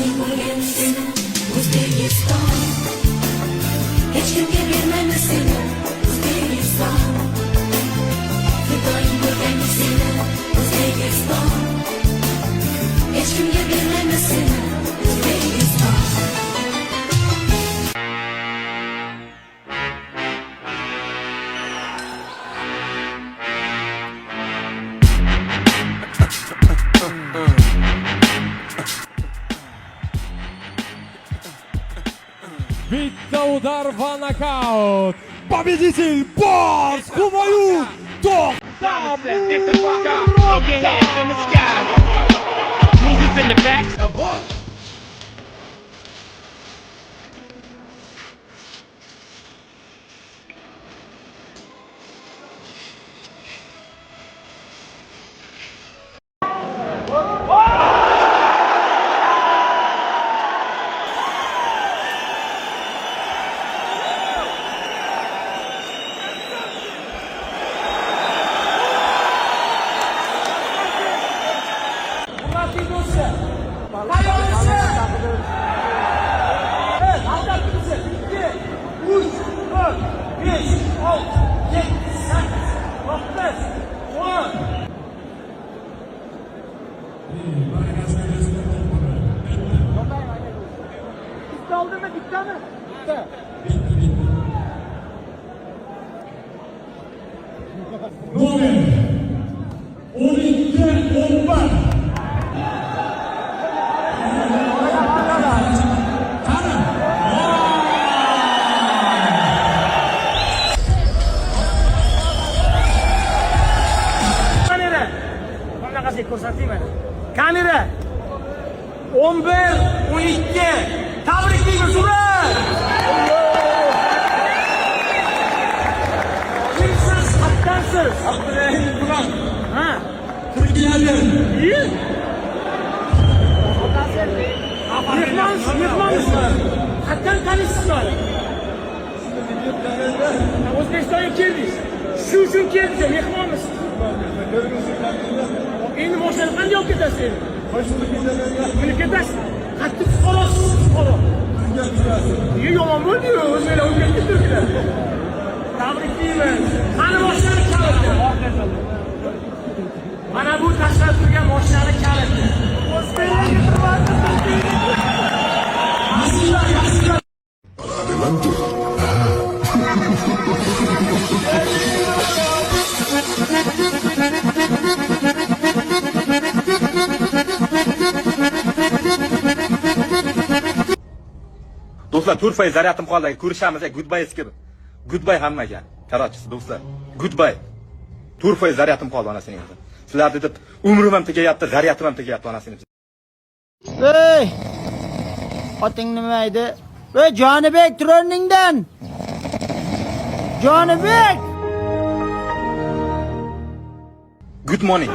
Xudoyim bo'lgan seni O'zbekiston, hech kimga bermaymiz seni O'zbekiston. Xudoyim bo'lgan seni O'zbekiston, hech kimga bermaymiz seni O'zbekiston. Bitta udar va nokaut. Победитель Барс Хумаюн Тохтамурод. Your hands in the sky. Moses in the back. Nomer 12-11. Kamera 11-12 tabriklaymiz ura! Kimsiz, qattansiz? Abdurahim Burak. Ha? Turkiyadan. İyi. Mehmonmisizlar. Qatdan tanisizlar? O'zbekistonga keldingiz. Shu uchun keldingiz, mehmonmisiz? Endi moshinani qanday olib ketasiz endi? Buni ketasiz. Qattiq fuqarosiz, fuqaro. Yomon bo'ldi-yu, o'zinglar o'zgarib ketdilar. Tabriklayman. Qani moshinani kaliti? Mana bu tashlab turgan moshinani kaliti. Adelante. Do'stlar, turfay zaryatım qoldi. Ko'rishamiz, goodbye skib. Goodbye hammaga. Qarorchisi do'stlar. Goodbye. Turfay zaryatım qoldi onasining o'zi. Sizlar deb umrim ham tegayapti, zaryatim ham tegayapti onasining. Ey! Oting nima edi? Ey Jonibek, tur o'rningdan. Jonibek! Good morning.